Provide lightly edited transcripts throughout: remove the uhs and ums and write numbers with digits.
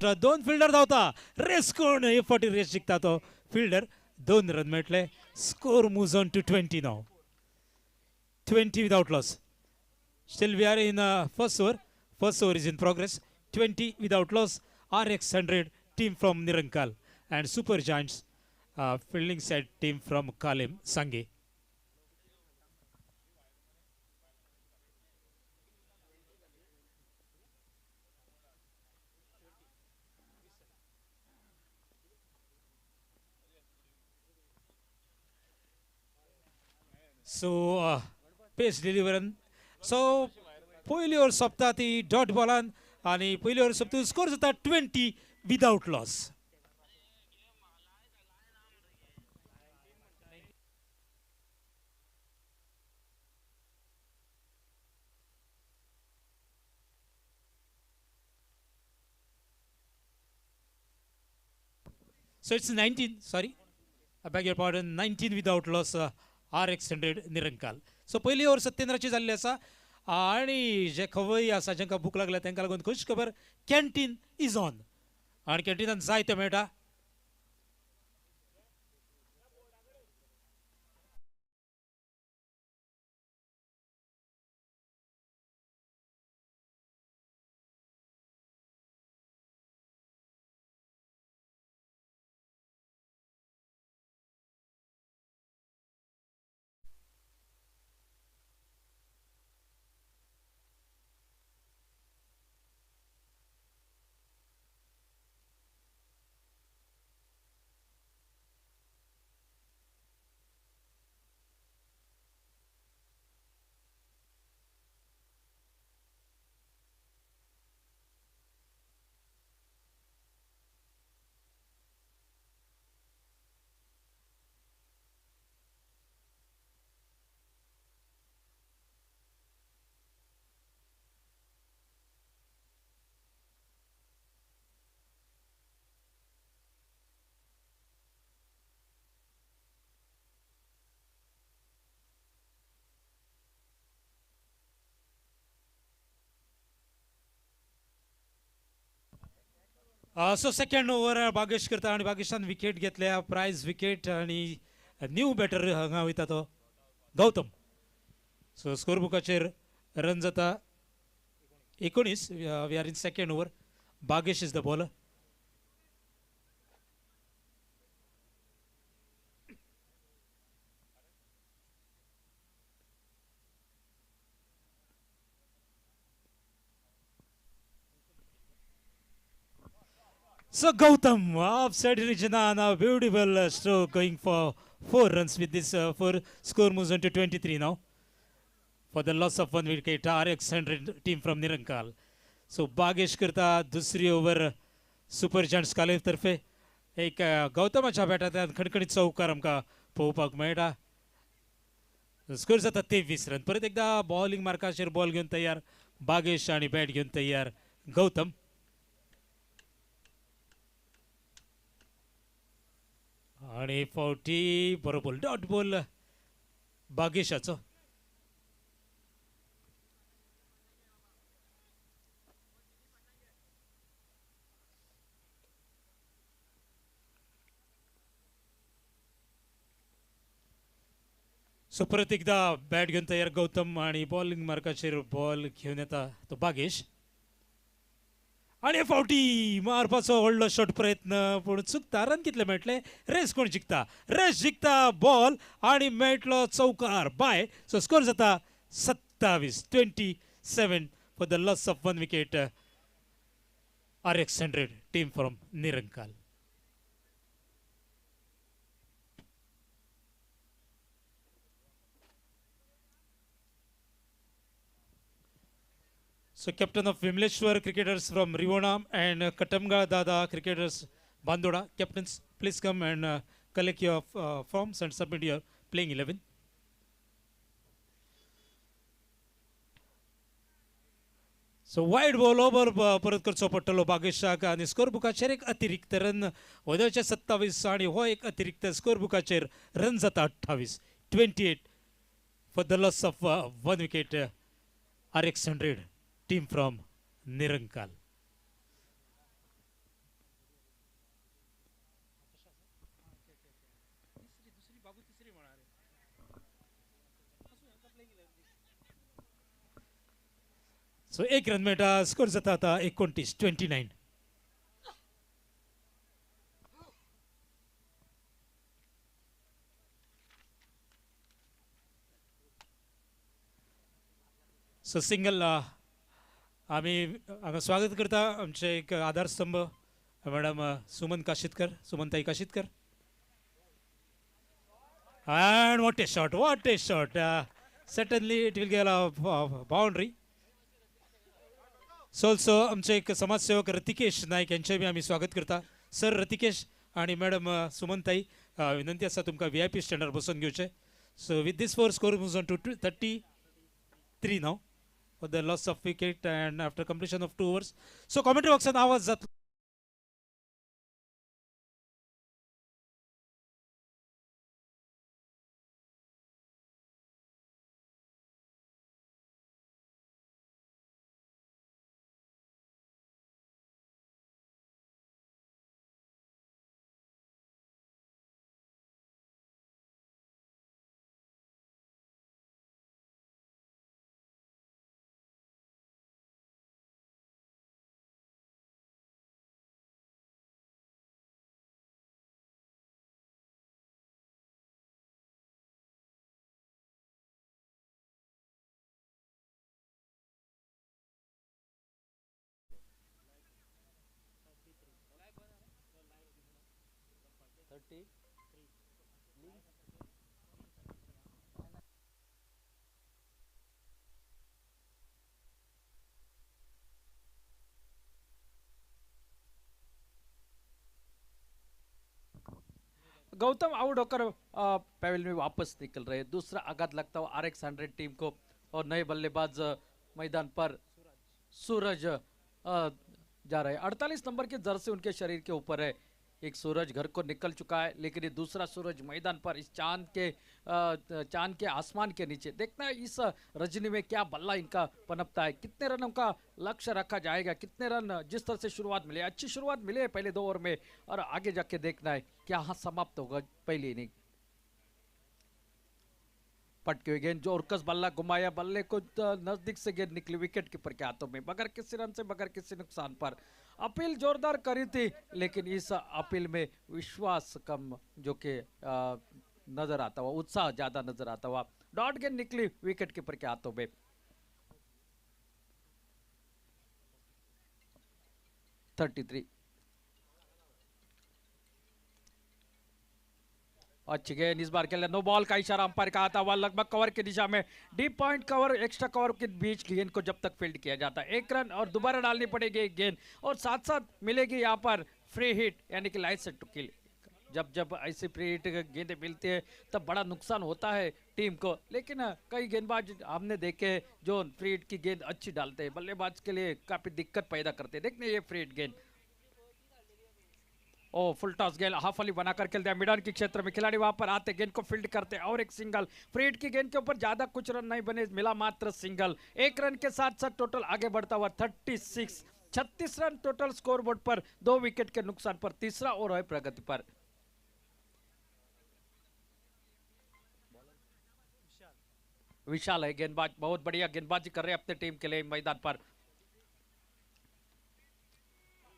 दोन फिल्डर धावता रेस कोण हे फावटी रेस जिखता तो फिल्डर 2 रन मेळटले स्कोर मूव्स ऑन टू 20 नाव 20 without loss. Still we are in first over. First over is in progress. 20 without loss. RX 100 team from Nirankal and Super Giants fielding set team from Kalim Sange. So pace delivery. So पयली over सोंपता ती dot बॉलान आणि पयली over सोंपता score जाता 20 without loss. So it's 19, sorry, I beg your pardon, 19 without loss RX 100 निरंकाल. सो पयली over 17 जाल्ली आसा आणि जे खवय आसा जांकां भूक लागल्या तांकां लागून खुश खबर कॅन्टीन इज ऑन आणि कॅन्टीनान जायते मेळटा. सो सेकंड ओवर बागेश करता आणि बागेशान विकेट घेतल्या प्रायज विकेट आणि न्यू बॅटर हांगा वयता तो गौतम. सो स्कोर बुकाचेर रन जाता 19. We are in second over. Bagesh is the bowler. So Gautam, upside Regina, now beautiful stroke going for 4 runs with this 4 score moves on to 23 now. For the loss of 1 wicket, RX 100 team from Nirankal. So Bagesh करता दुसरी over super giants कालेव तर्फे एक गौतमाच्या बॅटांतल्यान खणखणीत चौकार आमकां पळोवपाक मेळटा. Score जाता 23 रन. परत एकदा बॉलिंग मार्काचेर बॉल घेवन तयार बागेश आणि बॅट घेवन तयार गौतम. आणि फावटी बरोबर डॉट बॉल बागेशाचो. सो परत एकदा बॅट घेऊन तयार गौतम आणि बॉलिंग मार्काचेर बॉल घेऊन येता तो बागेश. आणि फावटी मारपाचो व्हडलो शॉट प्रयत्न पूण चुकता. रन कितले मेळटले. रेस कोण जिखता. रेस जिखता बॉल आणि मेळटलो चौकार बाय. सो स्कोर जाता 27 for the loss of 1 wicket RX 100 team from निरंकाल. So captain of Vimleshwar cricketers from Rivonam and Katamga Dada cricketers Bandoda. Captains, please come and collect your forms and submit your playing 11. So wide ball over परत करचो पडटलो बागेशाक आणि score बुकाचेर एक अतिरिक्त run वदळचे 27 आणि हो एक अतिरिक्त स्कोर बुकाचेर रन जाता 28. 28 for the loss of 1 wicket RX 100 team from Nirankal. सो एक रन मेटा स्कोर जाता आता 29. सो सिंगल आम्ही स्वागत करता आमचे एक आधारस्तंभ madam Sumantai काशीतकर. And what a shot, what a shot. Certainly it will get a boundary. So also आमचे एक समाजसेवक रतिकेश नाईक यांचे बी आम्ही स्वागत करता. सर रतिकेश आणि मॅडम सुमनताई विनंती असा तुमका VIP स्टँडर बसून घेवचे. So with this score moves on to 33 now for the loss of wicket and after completion of 2 overs. So commentary box आवाज जात गौतम आउट होकर पैवेल में वापस निकल रहे. दूसरा आघात लगता हुआ RX100 टीम को और नए बल्लेबाज मैदान पर सूरज जा रहे हैं. 48 नंबर की जर्सी उनके शरीर के ऊपर है. एक सूरज घर को निकल चुका है लेकिन ये दूसरा सूरज मैदान पर इस चांद के आसमान के नीचे. देखना है इस रजनी में क्या बल्ला इनका पनपता है. कितने रनों का लक्ष्य रखा जाएगा. कितने रन जिस तरह से शुरुआत मिले, अच्छी शुरुआत मिले पहले 2 ओवर में और आगे जाके देखना है क्या समाप्त होगा पहली इनिंग. पटके हुए गेंद जो उर्कस बल्ला घुमाया, बल्ले को नजदीक से गेंद निकली विकेट कीपर के हाथों में बगैर किसी रन से, बगैर किसी नुकसान पर. अपील जोरदार करी थी लेकिन इस अपील में विश्वास कम जो कि नजर आता हुआ, उत्साह ज्यादा नजर आता हुआ. डॉट गेंद निकली विकेट कीपर के हाथों में. 33 अच्छी गेंद इस बार के लिए. नो बॉल का इशारा अंपायर का आता हुआ लगभग कवर की दिशा में. Deep point cover, extra cover के बीच गेंद को जब तक फील्ड किया जाता है 1 रन और दोबारा डालनी पड़ेगी एक गेंद और साथ साथ मिलेगी यहाँ पर फ्री हिट यानी कि लाइट सेट टू किल. जब ऐसी फ्री हिट गेंदें मिलती है तब बड़ा नुकसान होता है टीम को. लेकिन कई गेंदबाज हमने देखे जो फ्री हिट की गेंद अच्छी डालते हैं, बल्लेबाज के लिए काफी दिक्कत पैदा करते हैं. देखने ये फ्री हिट गेंद ओ फुल टॉस गेंद हाफ अली बनाकर खेलते हैं मिडन के क्षेत्र में. खिलाड़ी वहां पर आते गेंद को फील्ड करते हैं और एक सिंगल. फ्री हिट की गेंद के ऊपर ज्यादा कुछ रन नहीं बने, मिला मात्र सिंगल. 1 रन के साथ साथ टोटल आगे बढ़ता हुआ 36 रन टोटल स्कोर बोर्ड पर. 2 विकेट के नुकसान पर तीसरा ओवर है प्रगति पर. विशाल है गेंदबाज, बहुत बढ़िया गेंदबाजी कर रहे हैं अपने टीम के लिए मैदान पर.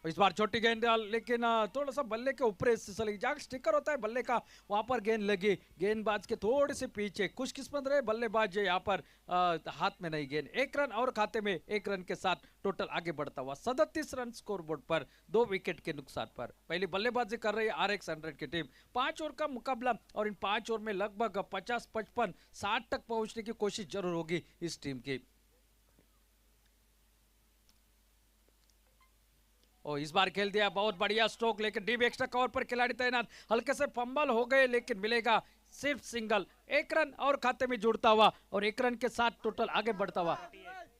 इस बार छोटी गेंद लेकिन थोड़ा सा बल्ले के ऊपर चली. जहाँ स्टिकर होता है बल्ले का वहां पर गेंद लगी गेंदबाज के थोड़े से पीछे. खुशकिस्मत रहे बल्लेबाज यहाँ पर हाथ में नहीं गेंद. 1 रन और खाते में 1 रन के साथ टोटल आगे बढ़ता हुआ 37 रन स्कोर बोर्ड पर 2 विकेट के नुकसान पर. पहली बल्लेबाजी कर रही है RX100 की टीम. 5 ओवर का मुकाबला और इन 5 ओवर में लगभग 50, 55, 60 तक पहुंचने की कोशिश जरूर होगी इस टीम की. और इस बार खेल दिया बहुत बढ़िया स्ट्रोक लेकिन डीप एक्स्ट्रा कवर पर खिलाड़ी तैनात. हल्के से फंबल हो गए लेकिन मिलेगा सिर्फ सिंगल. 1 रन और खाते में जुड़ता हुआ और 1 रन के साथ टोटल आगे बढ़ता हुआ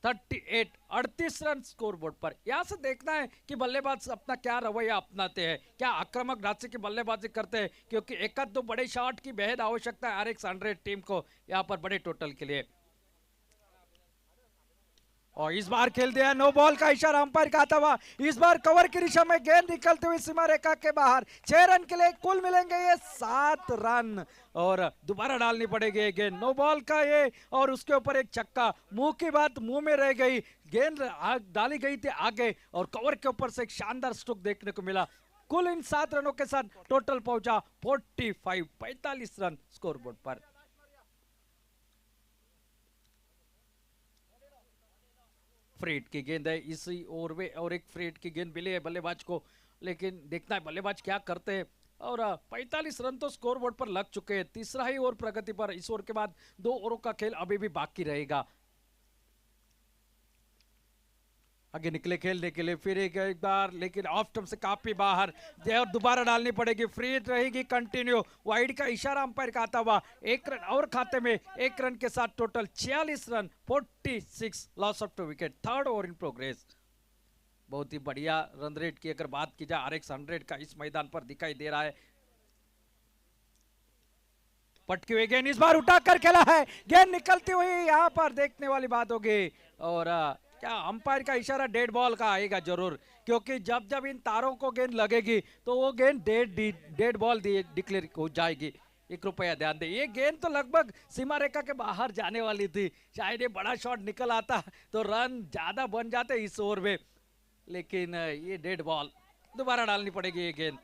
38 रन स्कोर बोर्ड पर. यहां से देखना है कि बल्लेबाज अपना क्या रवैया अपनाते हैं, क्या आक्रामक ढांचे की बल्लेबाजी करते हैं क्योंकि 1-2 बड़े शॉट की बेहद आवश्यकता है RX100 टीम को यहां पर बड़े टोटल के लिए. और इस बार खेल दिया नो बॉल का इशारा अंपायर का आता हुआ. इस बार कवर की दिशा में गेंद निकलते हुए सीमा रेखा के बाहर. 6 रन के लिए कुल मिलेंगे ये 7 रन और दोबारा डालनी पड़ेगी गेंद. नो बॉल का ये और उसके ऊपर एक छक्का. मुंह की बात मुंह में रह गई. गेंद डाली गई थी आगे और कवर के ऊपर से एक शानदार स्ट्रोक देखने को मिला। कुल इन 7 रनों के साथ टोटल पहुंचा 45 रन स्कोरबोर्ड पर। फ्रेट की गेंद है इसी ओवर में और एक फ्रेट की गेंद मिली है बल्लेबाज को, लेकिन देखना है बल्लेबाज क्या करते हैं। और 45 रन तो स्कोरबोर्ड पर लग चुके हैं। तीसरा ही ओवर प्रगति पर। इस ओवर के बाद 2 ओवरों का खेल अभी भी बाकी रहेगा। आगे निकले खेलने के लिए फिर एक बार, लेकिन ऑफ स्टंप से काफी बाहर और दोबारा डालनी पड़ेगी। फ्री रहेगी कंटिन्यू। वाइड का इशारा अंपायर का आता हुआ 1 रन और खाते में। 1 रन के साथ total 46 run, 46 loss of 2 wicket. Third over in progress. बहुत ही बढ़िया रन रेट की अगर बात की जाए RX 100 का इस मैदान पर दिखाई दे रहा है। पटकी हुई गेंद इस बार उठाकर खेला है। गेंद निकलती हुई यहाँ पर देखने वाली बात होगी। और क्या अंपायर का इशारा डेड बॉल का आएगा जरूर, क्योंकि जब जब इन तारों को गेंद लगेगी तो वो गेंद डेड बॉल डिक्लेयर हो जाएगी। 1 रुपया ध्यान दे। ये गेंद तो लगभग सीमा रेखा के बाहर जाने वाली थी। शायद ये बड़ा शॉट निकल आता तो रन ज्यादा बन जाते इस ओवर में, लेकिन ये डेड बॉल। दोबारा डालनी पड़ेगी ये गेंद।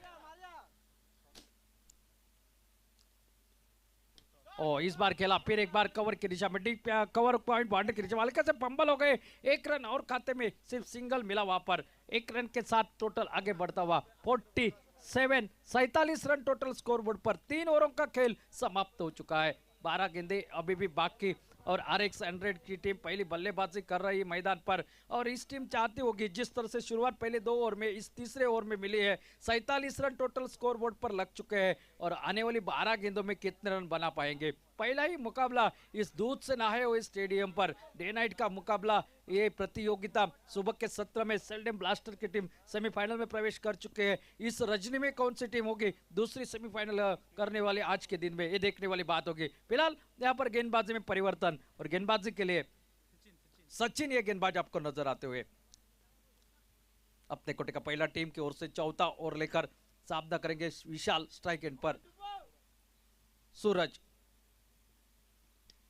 और इस बार खेला फिर एक बार कवर की दिशा में, डीप कवर पॉइंट बाउंड्री की दिशा में हल्के से पंबल हो गए। 1 रन और खाते में सिर्फ सिंगल मिला वहां पर। 1 रन के साथ टोटल आगे बढ़ता हुआ 47 रन टोटल स्कोरबोर्ड पर। 3 ओवरों का खेल समाप्त हो चुका है। 12 गेंदें अभी भी बाकी और RX 100 की टीम पहली बल्लेबाजी कर रही है मैदान पर। और इस टीम चाहती होगी जिस तरह से शुरुआत पहले 2 ओवर में, इस तीसरे ओवर में मिली है। 47 रन टोटल स्कोरबोर्ड पर लग चुके हैं और आने वाली 12 गेंदों में कितने रन बना पाएंगे। पहला ही मुकाबला इस दूध से नहाए हुए स्टेडियम पर, डे नाइट का मुकाबला। ये प्रतियोगिता सुबह के 17 में सेल्डम ब्लास्टर की टीम सेमीफाइनल में प्रवेश कर चुके हैं। इस रजनी में कौन सी टीम होगी दूसरी सेमीफाइनल करने वाली आज के दिन में, ये देखने वाली बात होगी। फिलहाल यहाँ पर गेंदबाजी में परिवर्तन और गेंदबाजी के लिए सचिन ये गेंदबाज आपको नजर आते हुए अपने कोटे का पहला टीम की ओर से चौथा ओवर लेकर सामना करेंगे। विशाल स्ट्राइक एंड पर। सूरज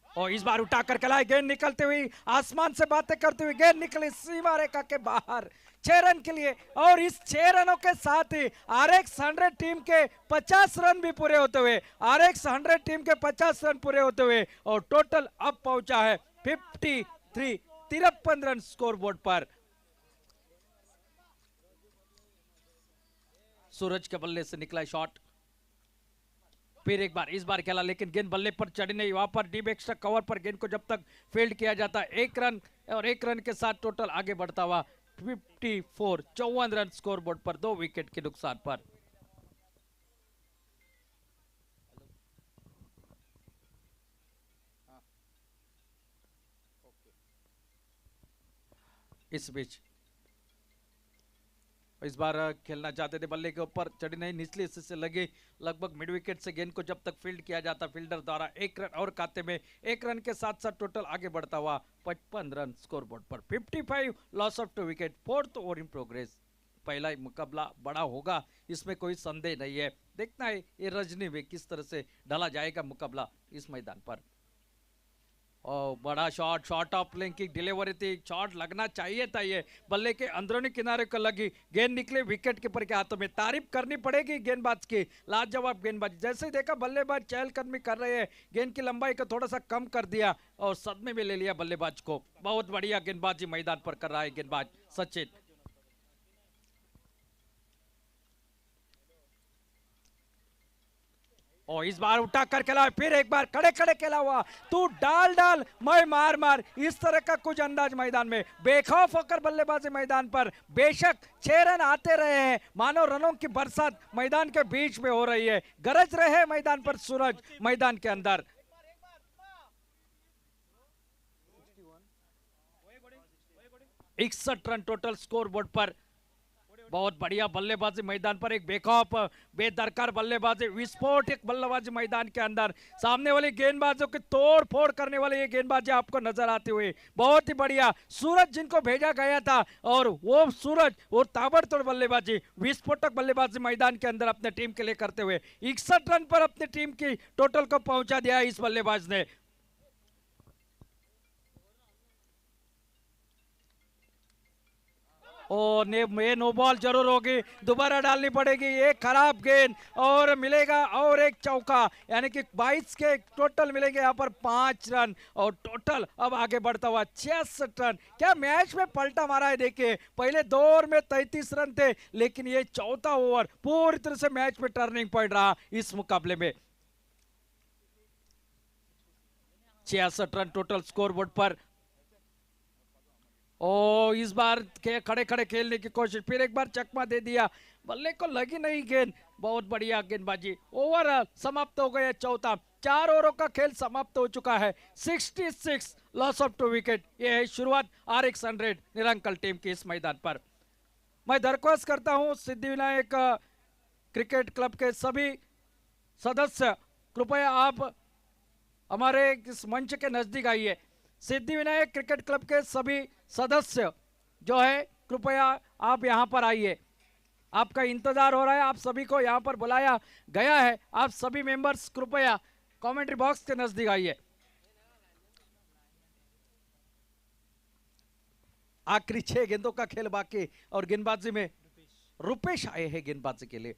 और इस बार उठाकर खेला, गेंद निकलते हुई आसमान से बातें करते हुए गेंद निकली सीमा रेखा के बाहर 6 रन के लिए। और इस 6 रनों के साथ ही RX 100 टीम के 50 रन भी पूरे होते हुए, RX 100 टीम के 50 रन पूरे होते हुए और टोटल अब पहुंचा है 53 रन स्कोरबोर्ड पर। सूरज के बल्ले से निकला शॉट। फिर एक बार, इस बार खेला लेकिन गेंद बल्ले पर चढ़ी नहीं। वहां पर डीप एक्स्ट्रा कवर पर गेंद को जब तक फील्ड किया जाता है 1 रन और 1 रन के साथ टोटल आगे बढ़ता हुआ 54 रन स्कोरबोर्ड पर 2 विकेट के नुकसान पर। इस बीच इस बार खेलना चाहते थे, बल्ले के ऊपर चढ़ी नहीं, निचले हिस्से से लगे लगभग मिड विकेट से गेंद को जब तक फील्ड किया जाता फील्डर द्वारा 1 रन और खाते में। 1 रन के साथ साथ टोटल आगे बढ़ता हुआ 55 रन स्कोरबोर्ड पर। 55 loss of 2 wicket. 4th over in progress. पहला मुकाबला बड़ा होगा, इसमें कोई संदेह नहीं है। देखना है ये रजनी में किस तरह से डाला जाएगा मुकाबला इस मैदान पर। और बड़ा शॉट ऑफ लेंथ की डिलीवरी थी, शॉट लगना चाहिए था। ये बल्ले के अंदरूनी किनारे को लगी, गेंद निकले विकेट कीपर के हाथों में। तारीफ करनी पड़ेगी गेंदबाज की, लाजवाब गेंदबाज। जैसे ही देखा बल्लेबाज चहलकदमी कर रहे हैं, गेंद की लंबाई को थोड़ा सा कम कर दिया और सदमे में ले लिया बल्लेबाज को। बहुत बढ़िया गेंदबाजी मैदान पर कर रहा है गेंदबाज सचिन। और इस बार उठा कर खेला, फिर एक बार खड़े खड़े खेला हुआ, तू डाल मैं मार, इस तरह का कुछ अंदाज मैदान में। बेखौफ होकर बल्लेबाजी मैदान पर। बेशक 6 रन आते रहे हैं, मानो रनों की बरसात मैदान के बीच में हो रही है। गरज रहे मैदान पर सूरज मैदान के अंदर। 61 रन टोटल स्कोर बोर्ड पर। बहुत बढ़िया बल्लेबाजी मैदान पर, एक बेखौफ बेदरकार बल्लेबाजी, विस्फोटक बल्लेबाजी मैदान के अंदर। सामने वाले गेंदबाजों की तोड़ फोड़ करने वाले ये गेंदबाजी आपको नजर आते हुए बहुत ही बढ़िया। सूरज जिनको भेजा गया था और वो सूरज और ताबड़तोड़ बल्लेबाजी, विस्फोटक बल्लेबाजी मैदान के अंदर अपने टीम के लिए करते हुए 61 रन पर अपनी टीम की टोटल को पहुंचा दिया इस बल्लेबाज ने। और ये नो बॉल जरूर होगी, दोबारा डालनी पड़ेगी, ये खराब गेंद और मिलेगा और एक चौका, यानी कि 22 के टोटल मिलेंगे यहाँ पर 5 रन और टोटल अब आगे बढ़ता हुआ 66 रन। क्या मैच में पलटा मारा है, देखिए पहले 2 ओवर में 33 रन थे, लेकिन ये चौथा ओवर पूरी तरह से मैच में टर्निंग पॉइंट रहा इस मुकाबले में। 66 रन टोटल स्कोरबोर्ड पर। ओ इस बार के खड़े खड़े खेलने की कोशिश, फिर एक बार चकमा दे दिया, बल्ले को लगी नहीं गेंद, बहुत बढ़िया गेंदबाजी। ओवर समाप्त हो गया चौथा, 4 ओवरों का खेल समाप्त हो चुका है। 66 लॉस ऑफ 2 विकेट। ये है शुरुआत RX 100 निरंकल टीम की इस मैदान पर। मैं दरख्वास्त करता हूं सिद्धिविनायक क्रिकेट क्लब के सभी सदस्य, कृपया आप हमारे इस मंच के नजदीक आइए। सिद्धिविनायक क्रिकेट क्लब के सभी सदस्य जो है, कृपया आप यहां पर आइए, आपका इंतजार हो रहा है, आप सभी को यहां पर बुलाया गया है। आप सभी मेंबर्स कृपया कमेंट्री बॉक्स के नजदीक आइए। आखिरी 6 गेंदों का खेल बाकी और गेंदबाजी में रुपेश आए हैं गेंदबाजी के लिए।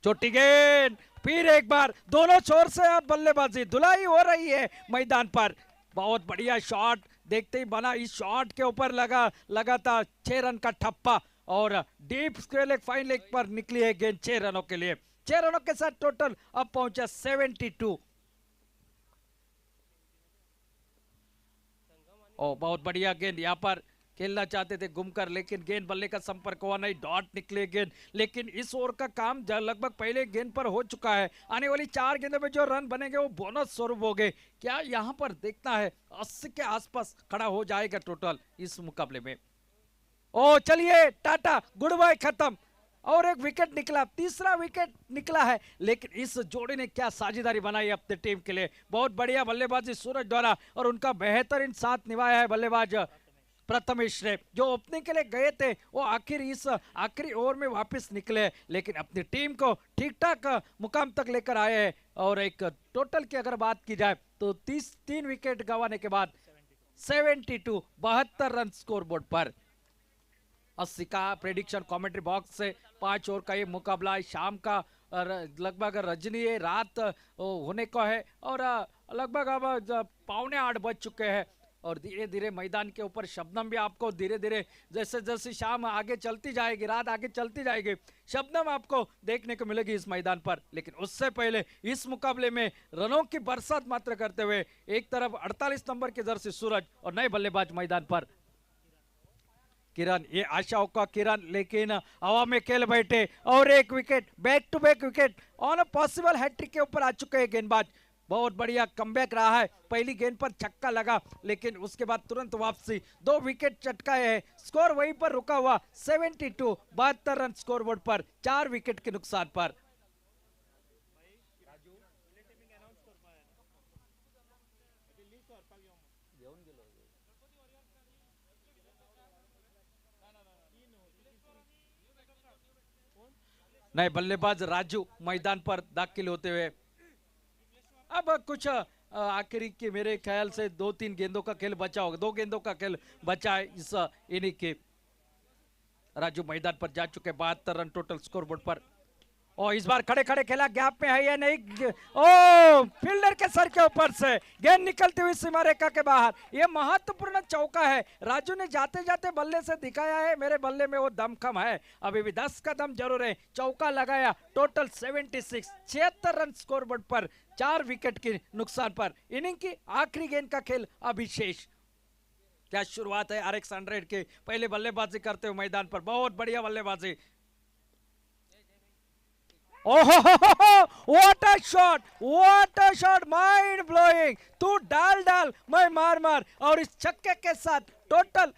छोटी गेंद, फिर एक बार दोनों छोर से अब बल्लेबाजी धुलाई हो रही है मैदान पर। बहुत बढ़िया शॉट, देखते ही बना, इस शॉट के ऊपर लगा था 6 रन का ठप्पा और deep square leg fine leg पर निकली है गेंद 6 रनों के लिए। 6 रनों के साथ टोटल अब पहुंचा 72। ओ बहुत बढ़िया गेंद, यहाँ पर खेलना चाहते थे घूमकर, लेकिन गेंद बल्ले का संपर्क हुआ नहीं, डॉट निकले गेंद। लेकिन इस ओवर का काम लगभग पहले गेंद पर हो चुका है। आने वाली 4 गेंदों में जो रन बनेंगे वो बोनस स्वरूप हो गए। क्या यहाँ पर देखना है 80 के आसपास खड़ा हो जाएगा टोटल इस मुकाबले में। ओ चलिए टाटा गुड बाय, खत्म। और एक विकेट निकला, तीसरा विकेट निकला है, लेकिन इस जोड़ी ने क्या साझेदारी बनाई अपने टीम के लिए। बहुत बढ़िया बल्लेबाजी सूरज द्वारा और उनका बेहतरीन साथ निभाया है बल्लेबाज प्रथमेश ने, जो ओपनिंग के लिए गए थे वो इस आखिरी ओवर में वापस निकले, लेकिन अपनी टीम को ठीक ठाक मुकाम तक लेकर आए हैं। और एक टोटल की अगर बात की जाए तो 3 विकेट गंवाने के बाद 72 रन स्कोर बोर्ड पर। 80 का प्रेडिक्शन कमेंट्री बॉक्स से 5 ओवर का ये मुकाबला है। शाम का लगभग रजनी है, रात होने को है और लगभग अब 7:45 बज चुके हैं और धीरे धीरे मैदान के ऊपर शबनम भी आपको धीरे धीरे जैसे जैसे शाम आगे चलती जाएगी, रात आगे चलती जाएगी, शबनम आपको देखने को मिलेगी इस मैदान पर। लेकिन उससे पहले इस मुकाबले में रनों की बरसात मात्र करते हुए एक तरफ 48 नंबर के जर्सी सूरज और नए बल्लेबाज मैदान पर किरण, ये आशाओं का किरण, लेकिन हवा में खेल बैठे और एक wicket, back to back wicket on a possible hat trick के ऊपर आ चुके हैं गेंदबाज। बहुत बढ़िया कमबैक रहा है, पहली गेंद पर छक्का लगा लेकिन उसके बाद तुरंत वापसी, 2 विकेट चटकाए हैं, स्कोर वहीं पर रुका हुआ 72 रन स्कोर बोर्ड पर, 4 विकेट के नुकसान पर। नए बल्लेबाज राजू मैदान पर दाखिल होते हुए। अब कुछ आखिरी के मेरे ख्याल से 2-3 गेंदों का खेल बचा होगा, 2 गेंदों का खेल बचा है इस इनिंग के। राजू मैदान पर जा चुके, 72 रन टोटल स्कोर बोर्ड पर। और इस बार खड़े खड़े खेला, गैप में है या नहीं, ओ फील्डर के सर के ऊपर से गेंद निकलती हुई सीमा रेखा के बाहर। यह महत्वपूर्ण चौका है, राजू ने जाते जाते बल्ले से दिखाया है मेरे बल्ले में वो दमखम है, अभी भी 10 का दम जरूर है। चौका लगाया, टोटल 76, 76 रन स्कोर बोर्ड पर, 4 विकेट के नुकसान पर। इनिंग की आखिरी गेंद का खेल अभी शेष। क्या शुरुआत है RX 100 के, पहले बल्लेबाजी करते हुए मैदान पर, बहुत बढ़िया बल्लेबाजी। ओहो what a shot, mind blowing, तू डाल डाल मैं मार मार, और इस छक्के के साथ total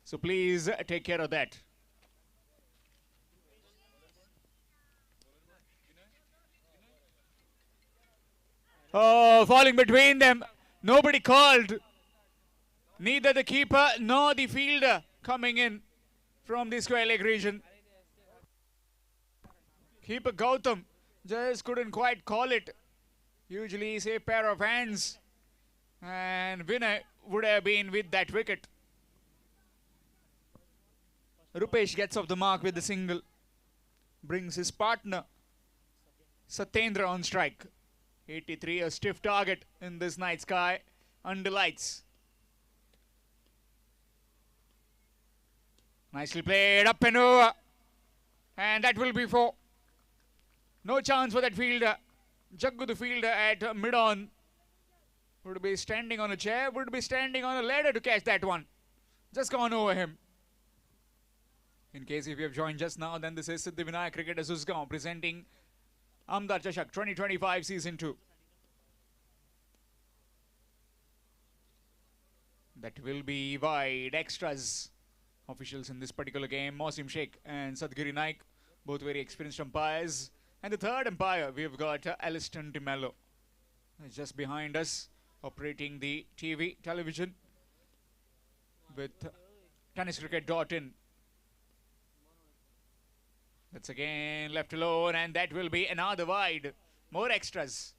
So please take care of that. Oh, falling between them. Nobody called. Neither the keeper nor the fielder coming in from the square leg region. Keeper Gautam just couldn't quite call it. Usually say pair of hands. And winner would have been with that wicket. Rupesh gets off the mark with the single. Brings his partner Satyendra on strike. 83, a stiff target in this night sky under lights. Nicely played, up and over. And that will be 4. No chance for that fielder. Jaggu the fielder at mid-on. Would be standing on a chair, would be standing on a ladder to catch that one. Just gone over him. In case if you have joined just now, then this is Siddhivinayak Cricket Susgaon presenting Amdar Chashak 2025 Season 2. That will be wide extras. Officials in this particular game, Mosim Sheikh and Sadgiri Naik, both very experienced umpires. And the third umpire, we've got Aliston DeMello. Just behind us, operating the television with tenniscricket.in. That's again left alone, and that will be another wide. More extras.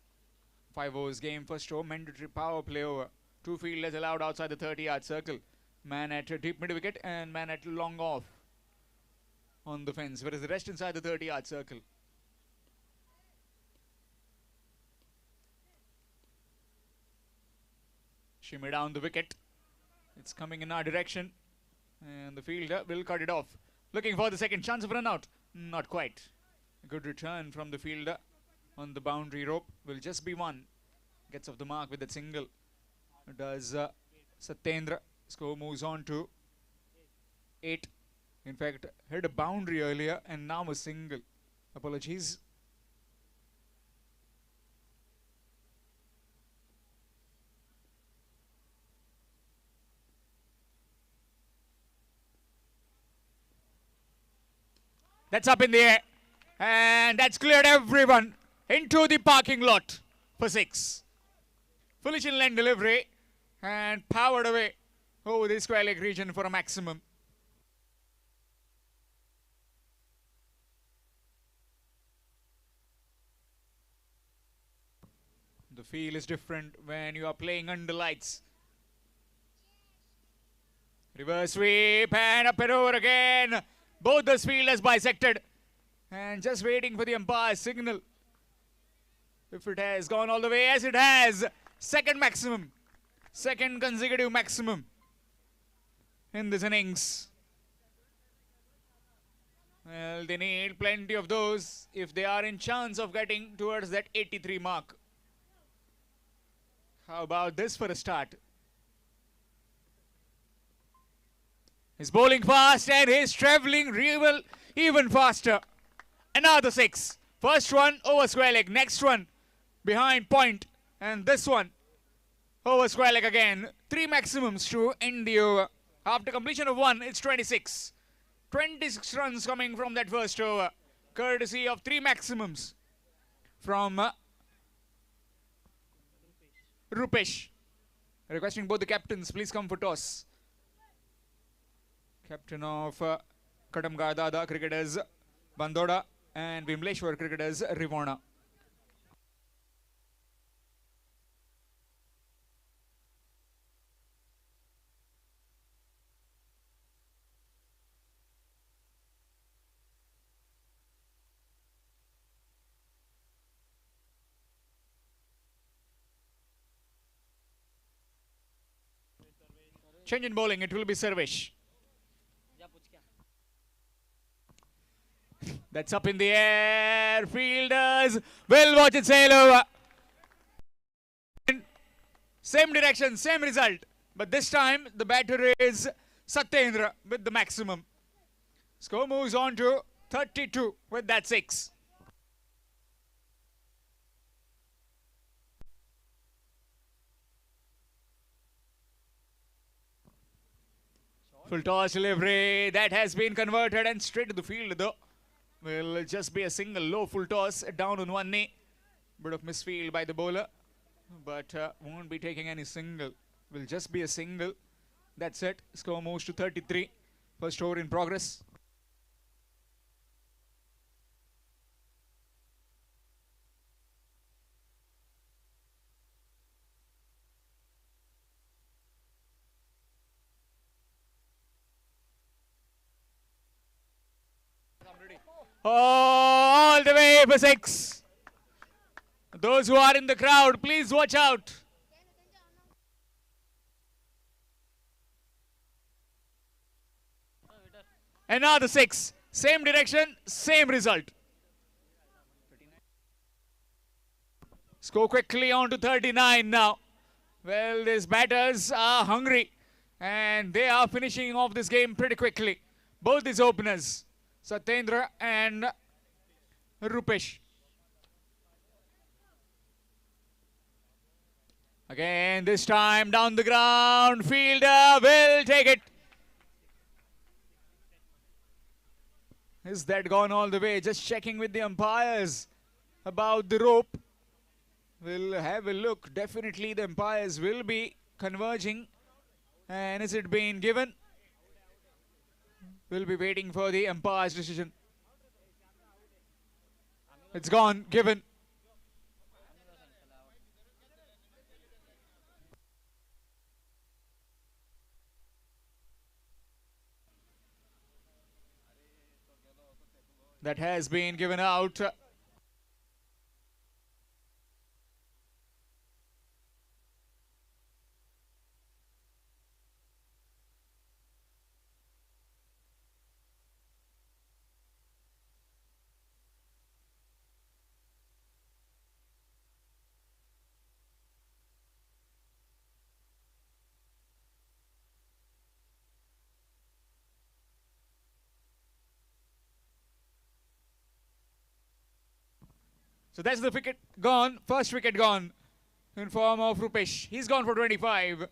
5 overs game, first over, mandatory power play over. 2 fielders allowed outside the 30-yard circle. Man at deep mid wicket and man at long off on the fence, whereas the rest inside the 30-yard circle. Shimmy down the wicket. It's coming in our direction. And the fielder will cut it off. Looking for the second chance of run out. Not quite. A good return from the fielder on the boundary rope. Will just be 1. Gets off the mark with that single. Does Satyendra. Score moves on to 8. In fact, hit a boundary earlier and now a single. Apologies. That's up in the air. And that's cleared everyone into the parking lot for 6. Foolish inland delivery and powered away over the square leg region for a maximum. The feel is different when you are playing under lights. Reverse sweep and up and over again. Both the fielders bisected and just waiting for the umpire's signal. If it has gone all the way, as it has. Second maximum. Second consecutive maximum in this innings. Well, they need plenty of those if they are in chance of getting towards that 83 mark. How about this for a start? He's bowling fast and he's travelling even faster. Another 6. First one over square leg. Next one behind point. And this one over square leg again. 3 maximums to end the over. After completion of 1, it's 26. 26 runs coming from that first over. Courtesy of 3 maximums from Rupesh. Requesting both the captains, please come for toss. Captain of Katamgar Dada cricketers Bandoda and Vimleshwar cricketers Rivana. Change in bowling, it will be Sarvesh. That's up in the air. Fielders will watch it sail over. Same direction, same result. But this time the batter is Satyendra with the maximum. Score moves on to 32 with that 6. Full toss delivery that has been converted and straight to the field though. Will just be a single low full toss down on one knee. Bit of misfield by the bowler, but won't be taking any single. Will just be a single. That's it. Score moves to 33. First over in progress. All the way for 6. Those who are in the crowd, please watch out. Another 6. Same direction, same result. Score quickly on to 39 now. Well, these batters are hungry and they are finishing off this game pretty quickly. Both these openers, Satyendra and Rupesh. Again, this time down the ground, fielder will take it. Is that gone all the way? Just checking with the umpires about the rope. We'll have a look. Definitely the umpires will be converging. And is it being given? We'll be waiting for the umpire's decision. It's gone, given. That has been given out. So that's the wicket gone. First wicket gone in form of Rupesh. He's gone for 25.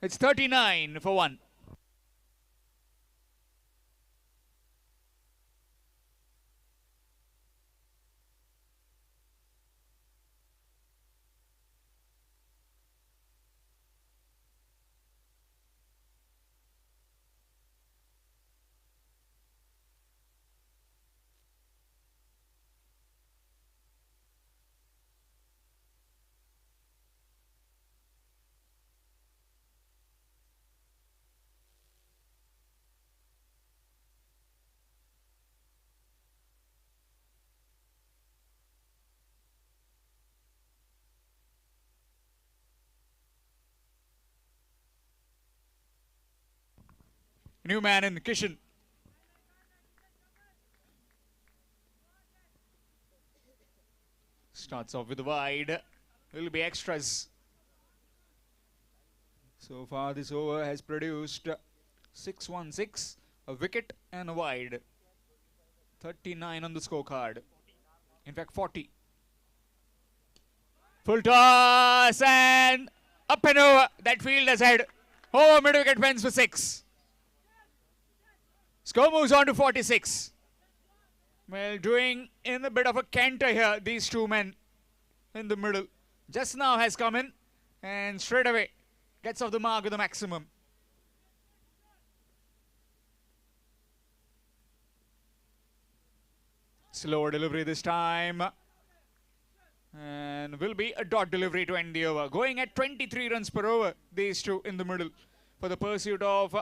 It's 39 for 1. New man in Kishan. Starts off with a wide. Will be extras. So far this over has produced 6-1-6, a wicket and a wide. 39 on the scorecard. In fact 40. Full toss and up and over. That field has had over mid wicket fence for 6. Score moves on to 46. Well, doing in a bit of a canter here, these two men in the middle. Just now has come in and straight away gets off the mark with the maximum. Slower delivery this time. And will be a dot delivery to end the over. Going at 23 runs per over, these two in the middle for the pursuit of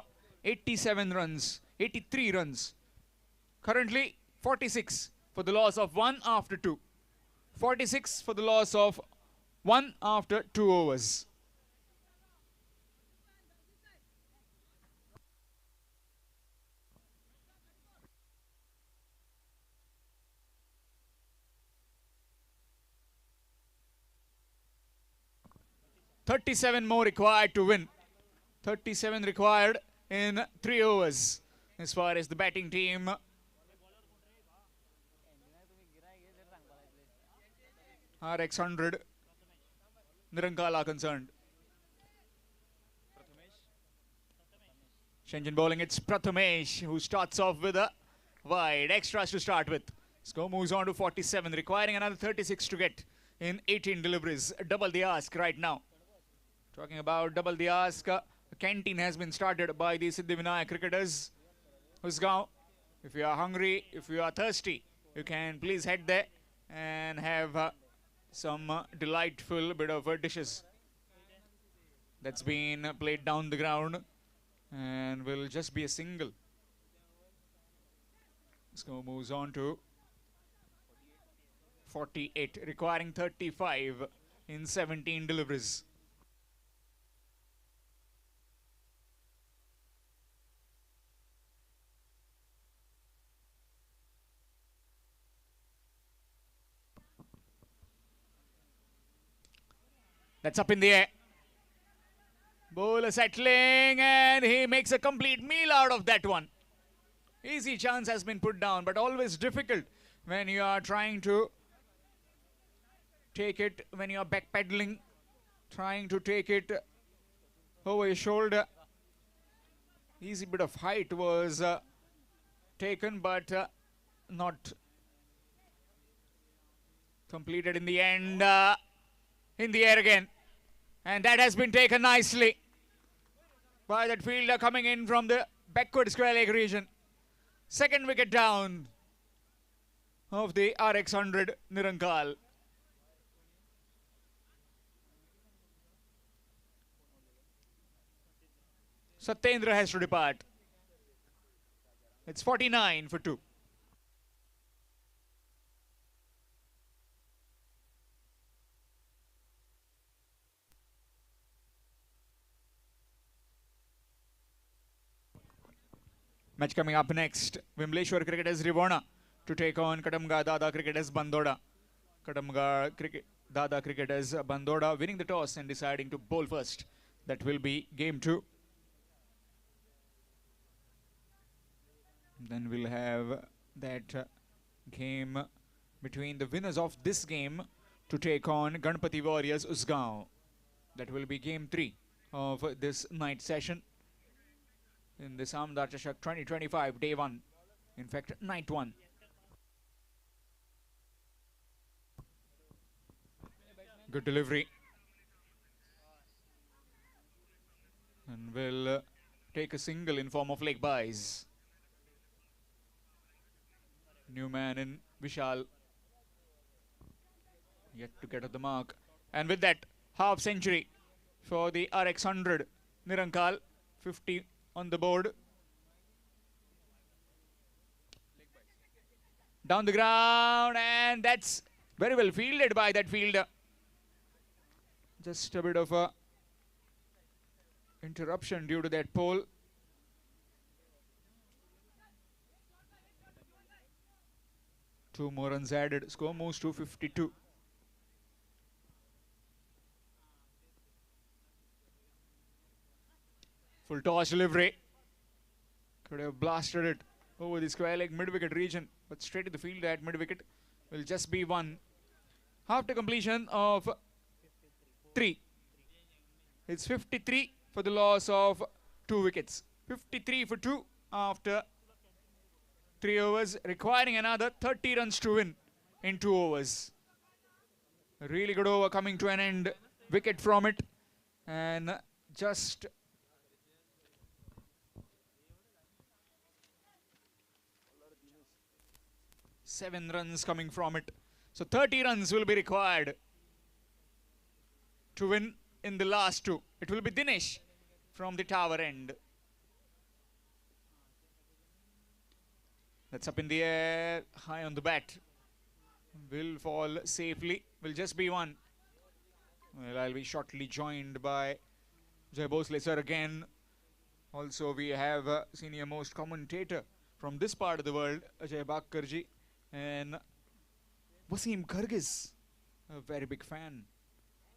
87 runs. 83 runs. Currently 46 for the loss of 1 after 2. 46 for the loss of 1 after 2 overs. $37 more required to win. 37 required in 3 overs. As far as the batting team RX100 Nirankala concerned. Shenzhen bowling, it's Prathamesh who starts off with a wide. Extras to start with. Score moves on to 47, requiring another 36 to get in 18 deliveries. Double the ask right now. Talking about double the ask, a canteen has been started by the Siddhivinayak cricketers. Usgaon, if you are hungry, if you are thirsty, you can please head there and have some delightful bit of dishes. That's been played down the ground and will just be a single. Score moves on to 48, requiring 35 in 17 deliveries. That's up in the air. Bowler settling and he makes a complete meal out of that one. Easy chance has been put down, but always difficult when you are trying to take it, when you are backpedaling, trying to take it over your shoulder. Easy bit of height was taken, but not completed in the end. In the air again. And that has been taken nicely by that fielder coming in from the backward square leg region. Second wicket down of the RX 100 Nirankal. Satyendra has to depart. It's 49 for 2. Match coming up next. Wimbleshwar Cricketers Rivona to take on Katamga Dada Cricketers Bandoda. Katamga Dada Cricketers Bandoda winning the toss and deciding to bowl first. That will be game 2. Then we'll have that game between the winners of this game to take on Ganpati Warriors Usgaon. That will be game 3 of this night session in the Samdar Chashak 2025 day 1, in fact night 1. Good delivery, and will take a single in form of leg byes. New man in Vishal yet to get at the mark, and with that half century for the RX 100 Nirankal. 50 on the board. Down the ground, and that's very well fielded by that fielder. Just a bit of a interruption due to that pole. Two more runs added. Score moves to 52. Full toss delivery. Could have blasted it over the square leg mid-wicket region, but straight to the field at mid-wicket will just be 1. After completion of 3. It's 53 for the loss of 2 wickets. 53 for 2 after 3 overs, requiring another 30 runs to win in 2 overs. A really good over coming to an end. Wicket from it, and just 7 runs coming from it. So 30 runs will be required to win in the last 2. It will be Dinesh from the tower end. That's up in the air, high on the bat. Will fall safely. Will just be 1. Well, I'll be shortly joined by Jai Bhosle sir again. Also, we have a senior most commentator from this part of the world, Ajay Bakkarji, and Wasim Khargiz, a very big fan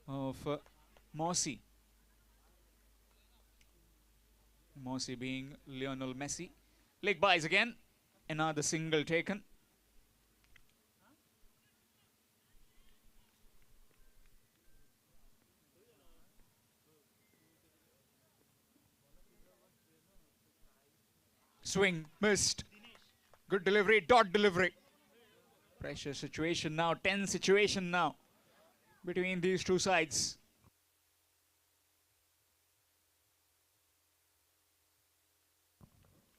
of Mossy. Mossy being Lionel Messi. Leg byes again. Another single taken. Swing missed. Good delivery, dot delivery. Pressure situation now, tense situation now between these two sides.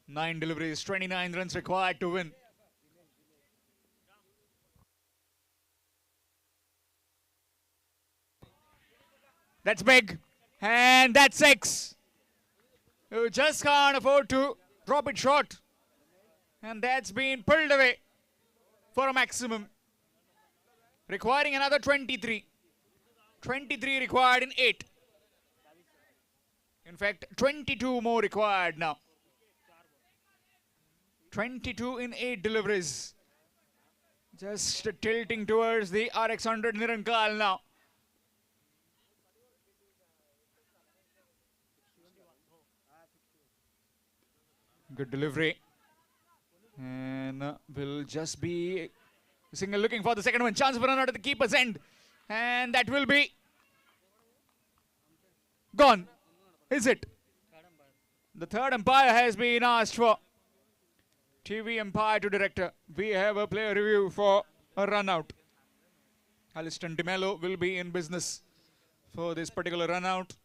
Nine deliveries, 29 runs required to win. That's big. And that's six. You just can't afford to drop it short. And that's been pulled away for a maximum. Requiring another 23. 23 required in 8. In fact, 22 more required now. 22 in 8 deliveries. Just tilting towards the RX100 Nirankal now. Good delivery. And will just be single looking for the second one. Chance for run out at the keeper's end. And that will be gone. Is it? The third umpire has been asked for. TV umpire to director. We have a player review for a run out. Aliston DeMello will be in business for this particular run out.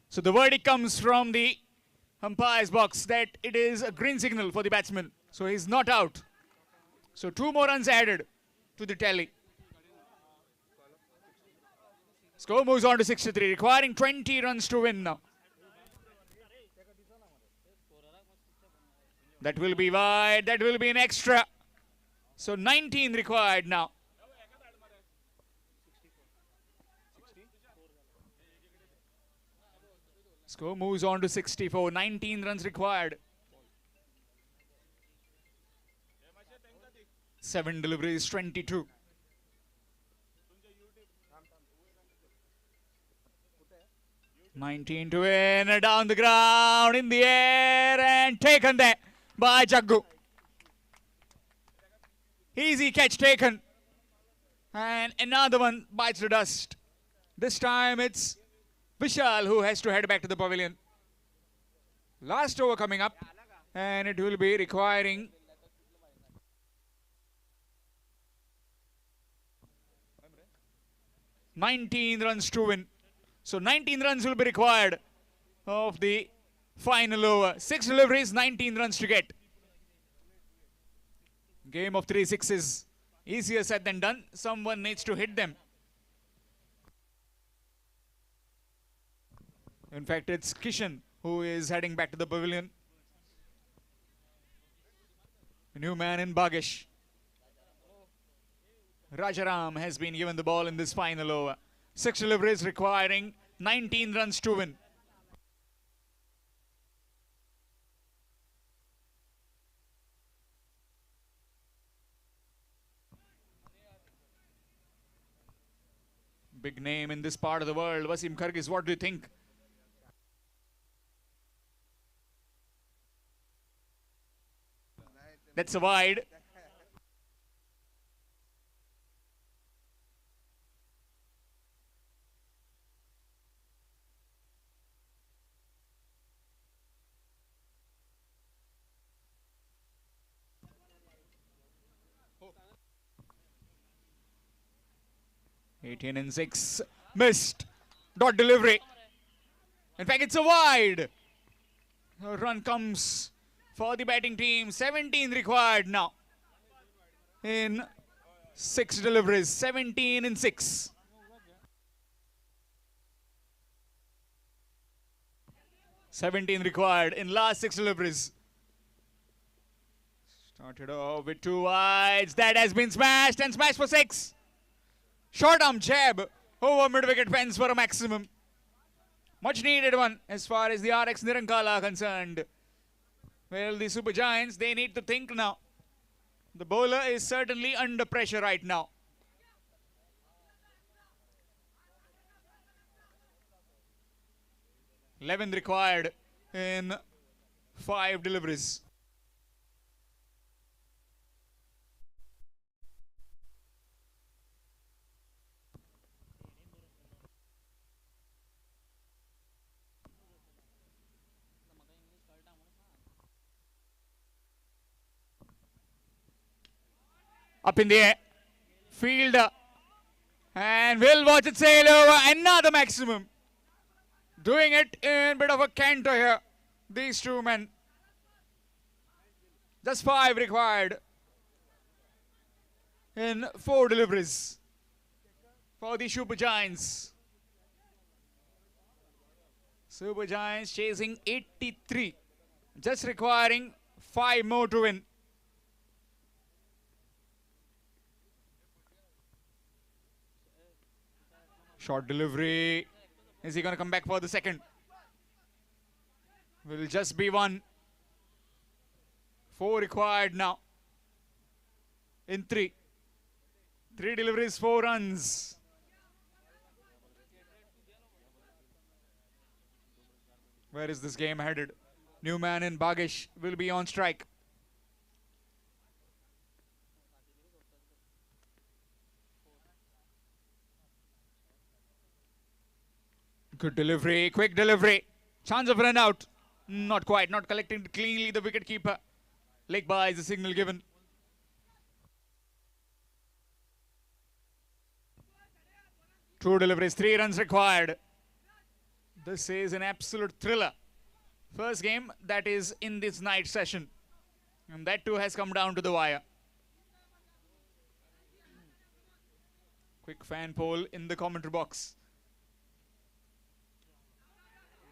So the verdict comes from the umpire's box that it is a green signal for the batsman. So he's not out. So 2 more runs added to the tally. Score moves on to 63, requiring 20 runs to win now. That will be wide. That will be an extra. So 19 required now. Score moves on to 64. 19 runs required. 7 deliveries, 22. "19 to win, down the ground, in the air, and taken there by Jaggu. Easy catch taken. And another one bites the dust. This time it's Vishal who has to head back to the pavilion. Last over coming up, and it will be requiring "19 runs to win." So 19 runs will be required of the final over. 6 deliveries, 19 runs to get. Game of 3 sixes. Easier said than done. Someone needs to hit them. In fact, it's Kishan who is heading back to the pavilion. A new man in Bagesh. Rajaram has been given the ball in this final over. 6 deliveries requiring 19 runs to win. Big name in this part of the world. Wasim Khargis, what do you think? That's a wide. 18 and 6. Missed. Dot delivery. In fact, it's a wide. A run comes for the batting team. 17 required now. In 6 deliveries. 17 and 6. "17 required in last 6 deliveries. Started off with 2 wides. That has been smashed and smashed for 6. Short arm jab over mid-wicket fence for a maximum. Much needed one as far as the RX Nirankala are concerned. Well, the Super Giants, they need to think now. The bowler is certainly under pressure right now. "11 required in 5 deliveries. Up in the air. Fielder. And will watch it sail over. Another maximum. Doing it in a bit of a canter here. These two men. Just 5 required in 4 deliveries for the Super Giants. Super Giants chasing 83. Just requiring 5 more to win. Short delivery. Is he going to come back for the second? Will just be 1. 4 required now. In 3. 3 deliveries, 4 runs. Where is this game headed? Newman and Bagesh will be on strike. Good delivery, quick delivery. Chance of run out. Not quite, not collecting it cleanly, the wicket keeper. Leg by is the signal given. Two deliveries, 3 runs required. This is an absolute thriller. First game that is in this night session. And that too has come down to the wire. Quick fan poll in the commentary box.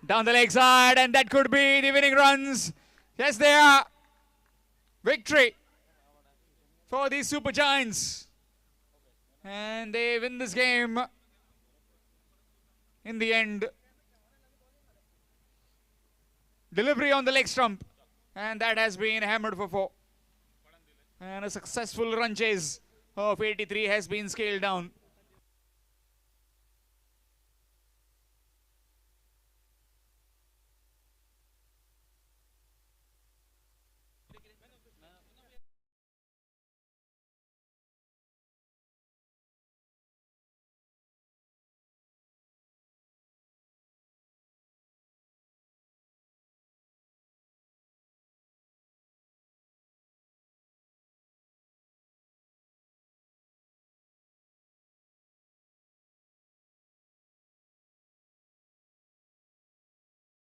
Down the leg side, and that could be the winning runs. Yes, they are. Victory for the Super Giants. And they win this game in the end. Delivery on the leg stump, and that has been hammered for 4. And a successful run chase of 83 has been scaled down.